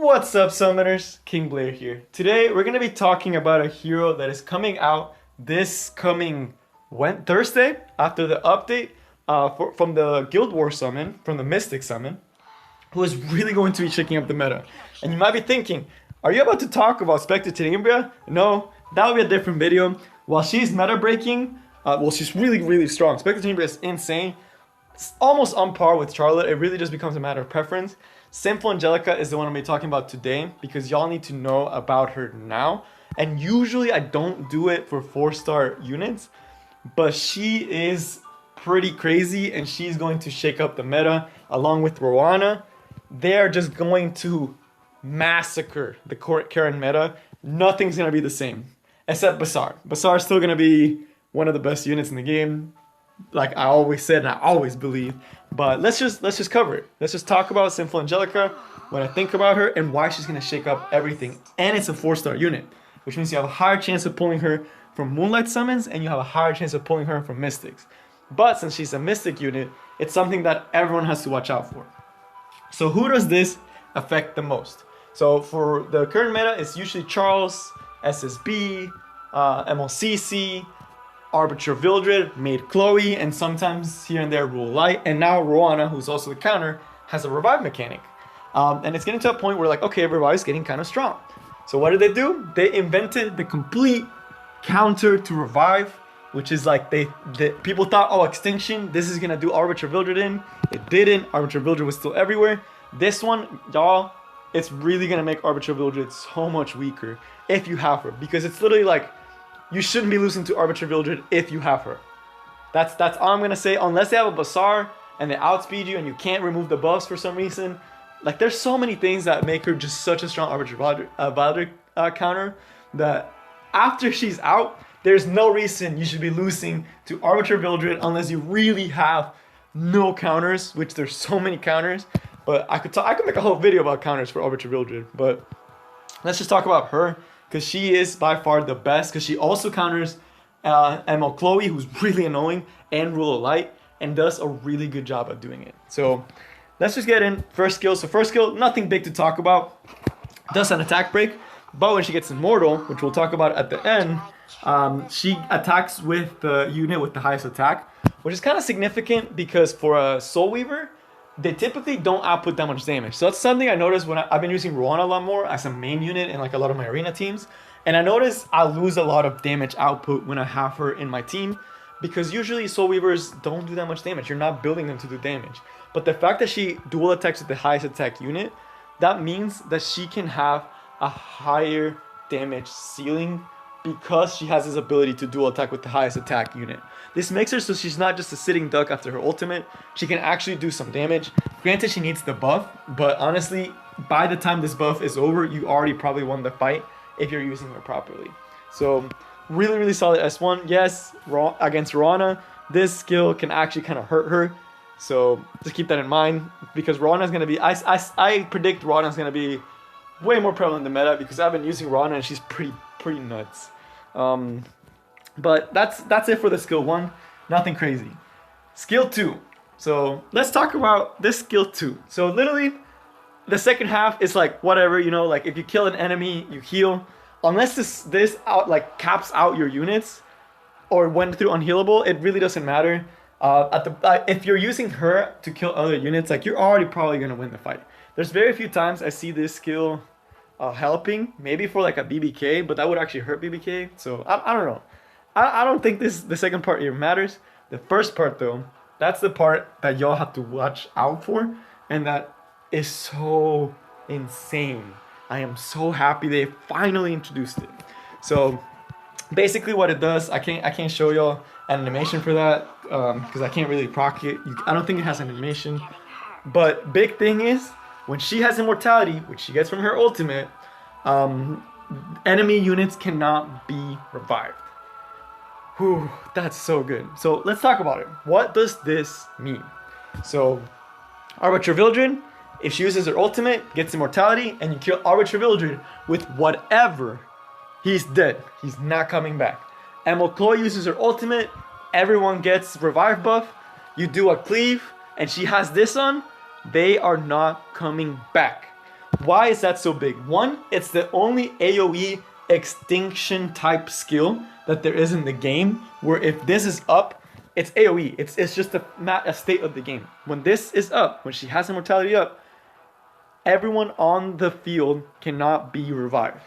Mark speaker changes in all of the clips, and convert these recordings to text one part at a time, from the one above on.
Speaker 1: What's up, Summoners? King Blair here. Today, we're going to be talking about a hero that is coming out this coming Thursday after the update from the Guild War summon, from the Mystic summon, who is really going to be shaking up the meta. And you might be thinking, are you about to talk about Spectre Tenebria? No, that will be a different video. While she's meta breaking, she's really strong. Spectre Tenebria is insane. It's almost on par with Charlotte. It really just becomes a matter of preference. Sinful Angelica is the one I'm going to be talking about today because y'all need to know about her now. And usually I don't do it for 4-star units, but she is pretty crazy and she's going to shake up the meta along with Roana. They're just going to massacre the Karen meta. Nothing's going to be the same except Bazaar. Bazaar is still going to be one of the best units in the game, like I always said and I always believe. But let's just cover it. Let's just talk about Sinful Angelica, when I think about her, and why she's going to shake up everything. And it's a 4-star unit, which means you have a higher chance of pulling her from Moonlight summons, and you have a higher chance of pulling her from Mystics. But since she's a Mystic unit, it's something that everyone has to watch out for. So who does this affect the most? So for the current meta, it's usually Charles, SSB, MLCC, Arbiter Vildred, Maid Chloe, and sometimes here and there Rule Light, and now Roana, who's also the counter, has a revive mechanic. And it's getting to a point where like, okay, revive is getting kind of strong. So what did they do? They invented the complete counter to revive, which is like people thought, oh, extinction, this is gonna do Arbiter Vildred in. It didn't. Arbiter Vildred was still everywhere. This one, y'all, it's really gonna make Arbiter Vildred so much weaker if you have her, because it's literally like, you shouldn't be losing to Arbiter Vildred if you have her. That's all I'm gonna say. Unless they have a Bazaar and they outspeed you and you can't remove the buffs for some reason. Like there's so many things that make her just such a strong Arbiter Vildred counter that after she's out, there's no reason you should be losing to Arbiter Vildred unless you really have no counters, which there's so many counters. But I could make a whole video about counters for Arbiter Vildred. But let's just talk about her, because she is by far the best, because she also counters ML Chloe, who's really annoying, and Rule of Light, and does a really good job at doing it. So let's just get in. First skill. So first skill, nothing big to talk about. Does an attack break, but when she gets Immortal, which we'll talk about at the end, she attacks with the unit with the highest attack, which is kind of significant because for a Soul Weaver, they typically don't output that much damage. So that's something I noticed when I've been using Roana a lot more as a main unit in like a lot of my arena teams. And I notice I lose a lot of damage output when I have her in my team, because usually Soul Weavers don't do that much damage. You're not building them to do damage. But the fact that she dual attacks with the highest attack unit, that means that she can have a higher damage ceiling because she has this ability to dual attack with the highest attack unit. This makes her so she's not just a sitting duck after her ultimate. She can actually do some damage. Granted, she needs the buff, but honestly, by the time this buff is over, you already probably won the fight if you're using her properly. So really solid S1. Yes, against Roana, this skill can actually kind of hurt her. So just keep that in mind, because Roana's going to be, I predict Roana's going to be way more prevalent in the meta, because I've been using Roana and she's pretty nuts. But that's it for the skill 1. Nothing crazy. Skill 2. So let's talk about this skill 2. So literally, the second half is like whatever, you know, like if you kill an enemy, you heal. Unless this out like caps out your units or went through unhealable, it really doesn't matter. If you're using her to kill other units, like you're already probably gonna win the fight. There's very few times I see this skill helping, maybe for like a BBK, but that would actually hurt BBK. So I don't know. I don't think the second part even matters. The first part though, that's the part that y'all have to watch out for, and that is so insane. I am so happy they finally introduced it. So basically what it does, I can't show y'all an animation for that because I can't really proc it. I don't think it has an animation. But big thing is, when she has immortality, which she gets from her ultimate, enemy units cannot be revived. Whew, that's so good. So let's talk about it. What does this mean? So Arbiter Vildred, if she uses her ultimate, gets immortality, and you kill Arbiter Vildred with whatever, he's dead. He's not coming back. ML Chloe uses her ultimate, everyone gets revive buff, you do a cleave, and she has this on, they are not coming back. Why is that so big? One, it's the only AoE extinction type skill that there is in the game, where if this is up, it's AoE. It's just a state of the game. When this is up, when she has immortality up, everyone on the field cannot be revived.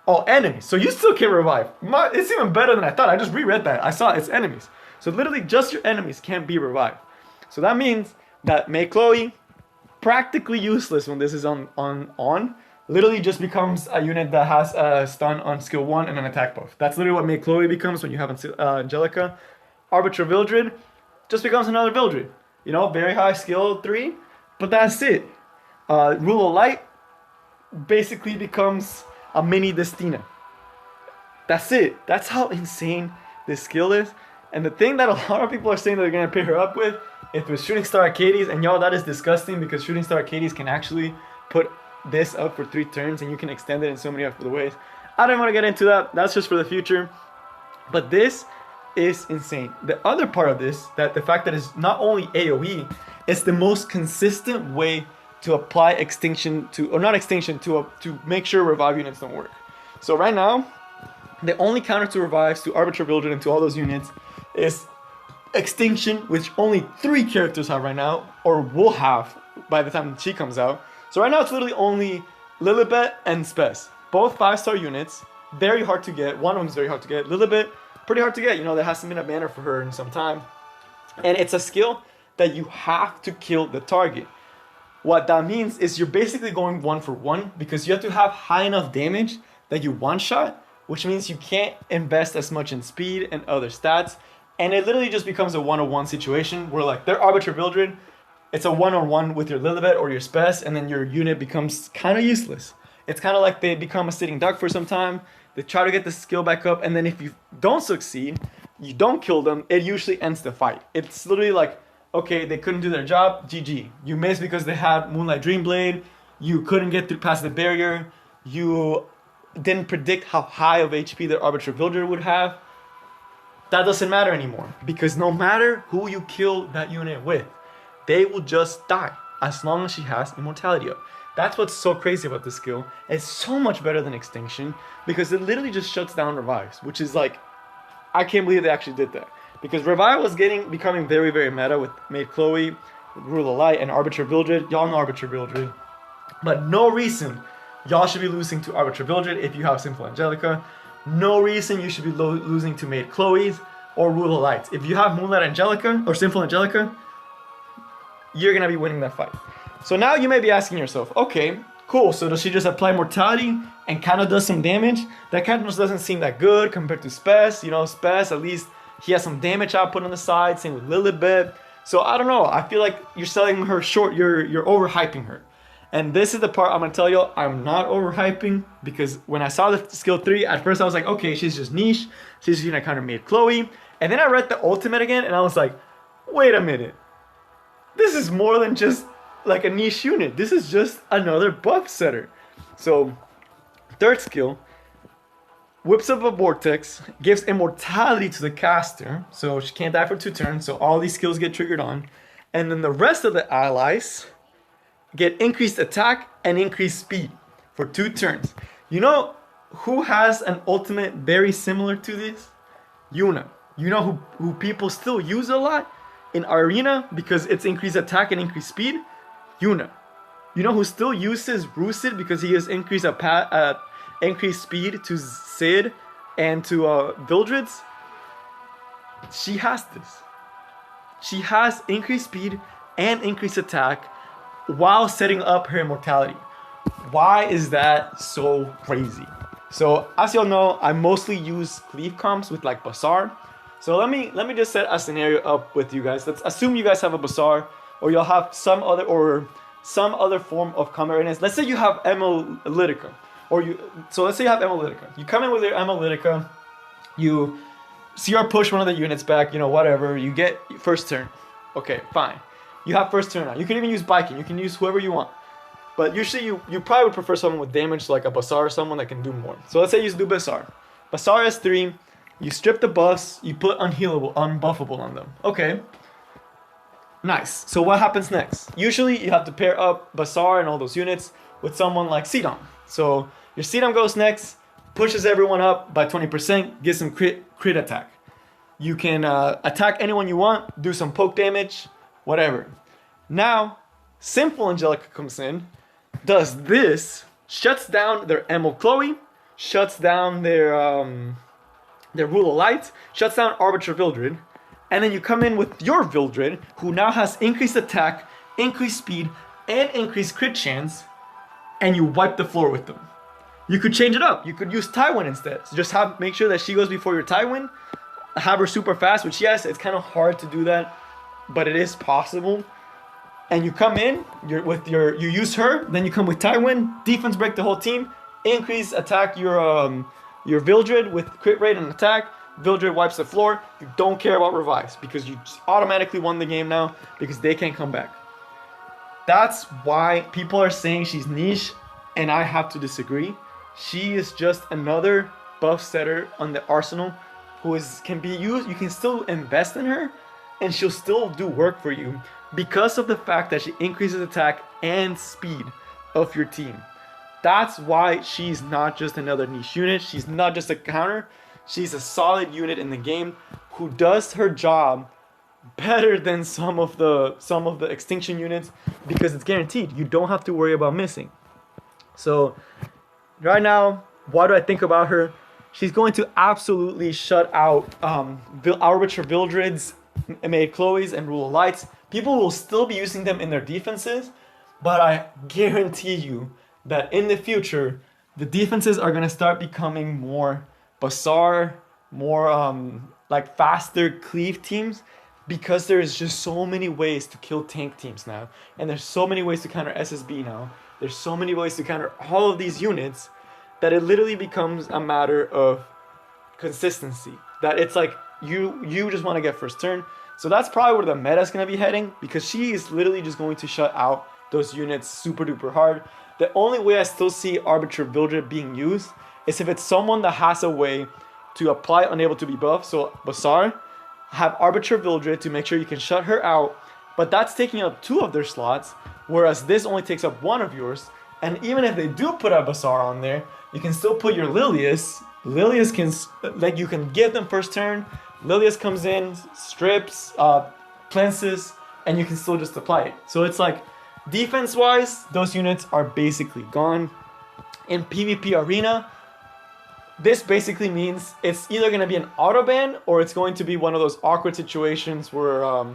Speaker 1: Oh, enemies. So you still can revive. It's even better than I thought. I just reread that. I saw it's enemies. So literally just your enemies can't be revived. So that means that Mei Chloe, practically useless when this is on. Literally just becomes a unit that has a stun on skill 1 and an attack buff. That's literally what Mei Chloe becomes when you have Angelica. Arbiter Vildred just becomes another Vildred. You know, very high skill 3, but that's it. Rule of Light basically becomes a mini Destina. That's it. That's how insane this skill is. And the thing that a lot of people are saying that they're going to pair her up with, if it's Shooting Star Arcades, and y'all, that is disgusting because Shooting Star Arcades can actually put this up for 3 turns and you can extend it in so many other ways. I don't want to get into that. That's just for the future. But this is insane. The other part of this, that the fact that it's not only AoE, it's the most consistent way to apply extinction to, or not extinction, to make sure revive units don't work. So right now, the only counter to revives to Arbiter Vildred and to all those units is extinction, which only 3 characters have right now, or will have by the time she comes out. So right now it's literally only Lilibet and Spes. Both 5-star units, very hard to get. One of them is very hard to get. Lilibet, pretty hard to get. You know, there hasn't been a banner for her in some time. And it's a skill that you have to kill the target. What that means is you're basically going 1 for 1 because you have to have high enough damage that you one-shot, which means you can't invest as much in speed and other stats. And it literally just becomes a 1-on-1 situation where, like, they're Arbiter Vildred, it's a 1-on-1 with your Lilibet or your Spes, and then your unit becomes kind of useless. It's kind of like they become a sitting duck for some time, they try to get the skill back up, and then if you don't succeed, you don't kill them, it usually ends the fight. It's literally like, okay, they couldn't do their job, GG. You missed because they had Moonlight Dreamblade, you couldn't get through past the barrier, you didn't predict how high of HP their Arbiter Vildred would have. That doesn't matter anymore, because no matter who you kill that unit with, they will just die as long as she has immortality up. That's what's so crazy about this skill. It's so much better than Extinction because it literally just shuts down revives, which is like, I can't believe they actually did that. Because revive was becoming very, very meta with Mei Chloe, Rule of Light, and Arbiter Vildred. Y'all know Arbiter Vildred. But no reason y'all should be losing to Arbiter Vildred if you have Sinful Angelica. No reason you should be losing to Mei Chloe's or Rule of Light. If you have Moonlight Angelica or Sinful Angelica, you're going to be winning that fight. So now you may be asking yourself, okay, cool, so does she just apply mortality and kind of does some damage? That kind of just doesn't seem that good compared to Spes. You know, Spes, at least he has some damage output on the side, same with Lilibet. So I don't know, I feel like you're selling her short, you're overhyping her. And this is the part I'm going to tell you, I'm not overhyping, because when I saw the skill 3, at first I was like, okay, she's just niche, she's going to kind of Mei Chloe. And then I read the ultimate again, and I was like, wait a minute. This is more than just like a niche unit. This is just another buff setter. So, third skill, whips up a vortex, gives immortality to the caster, so she can't die for 2 turns, so all these skills get triggered on. And then the rest of the allies get increased attack and increased speed for 2 turns. You know who has an ultimate very similar to this? Yuna. You know who people still use a lot in Arena because it's increased attack and increased speed? Yuna. You know who still uses Rusid because he has increased increased speed to Sid and to Vildred's? She has this. She has increased speed and increased attack while setting up her immortality. Why is that so crazy? So as y'all know, I mostly use cleave comps with like Bazaar. So let me just set a scenario up with you guys. Let's assume you guys have a Bazaar, or you'll have some other form of combat readiness. Let's say you have Emmolytica, so let's say you have Emmolytica. You come in with your Emmolytica, you CR push one of the units back, you know, whatever. You get first turn. Okay, fine. You have first turn now. You can even use Biking. You can use whoever you want. But usually you probably would prefer someone with damage, like a Bazaar, someone that can do more. So let's say you do Bazaar. Bazaar has 3. You strip the buffs. You put unhealable, unbuffable on them. Okay. Nice. So what happens next? Usually you have to pair up Basar and all those units with someone like Sidon. So your Sidon goes next, pushes everyone up by 20%, gives some crit attack. You can attack anyone you want, do some poke damage, whatever. Now, Sinful Angelica comes in, does this, shuts down their Emil Chloe, shuts down their Rule of Light, shuts down Arbiter Vildred, and then you come in with your Vildred, who now has increased attack, increased speed, and increased crit chance, and you wipe the floor with them. You could change it up. You could use Tywin instead. So just make sure that she goes before your Tywin, have her super fast, which yes, it's kind of hard to do that, but it is possible. And you come in, you use her, then you come with Tywin, defense break the whole team, increase attack your Vildred with crit rate and attack. Vildred wipes the floor. You don't care about revives because you just automatically won the game now because they can't come back. That's why people are saying she's niche, and I have to disagree. She is just another buff setter on the arsenal who can be used. You can still invest in her, and she'll still do work for you because of the fact that she increases attack and speed of your team. That's why she's not just another niche unit. She's not just a counter. She's a solid unit in the game who does her job better than some of the extinction units because it's guaranteed. You don't have to worry about missing. So right now, what do I think about her? She's going to absolutely shut out Arbiter Vildred's, Maid Chloe's, and Rule of Lights. People will still be using them in their defenses, but I guarantee you that in the future, the defenses are going to start becoming more Basar, more like faster cleave teams, because there's just so many ways to kill tank teams now, and there's so many ways to counter SSB now. There's so many ways to counter all of these units that it literally becomes a matter of consistency. That it's like you just want to get first turn. So that's probably where the meta is going to be heading, because she is literally just going to shut out those units super duper hard. The only way I still see Arbiter Vildred being used is if it's someone that has a way to apply unable to be buffed. So Basar, have Arbiter Vildred to make sure you can shut her out, but that's taking up 2 of their slots, whereas this only takes up 1 of yours. And even if they do put a Basar on there, you can still put your Lilius. Lilius can, like, you can give them first turn. Lilius comes in, strips, cleanses, and you can still just apply it. So it's like, defense-wise, those units are basically gone. In PvP Arena, this basically means it's either going to be an auto ban or it's going to be one of those awkward situations where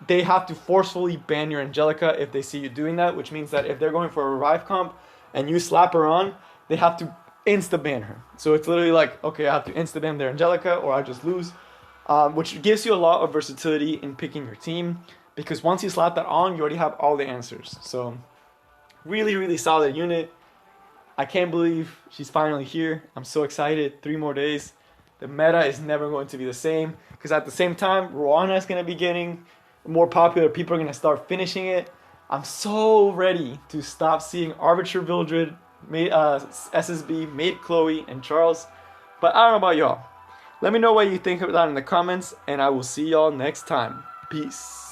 Speaker 1: they have to forcefully ban your Angelica if they see you doing that, which means that if they're going for a revive comp and you slap her on, they have to insta-ban her. So it's literally like, okay, I have to insta-ban their Angelica or I just lose, which gives you a lot of versatility in picking your team, because once you slap that on, you already have all the answers. So really, really solid unit. I can't believe she's finally here. I'm so excited. 3 more days. The meta is never going to be the same, because at the same time, Roana is going to be getting more popular. People are going to start finishing it. I'm so ready to stop seeing Arbiter Vildred, SSB, Maid Chloe, and Charles. But I don't know about y'all. Let me know what you think of that in the comments, and I will see y'all next time. Peace.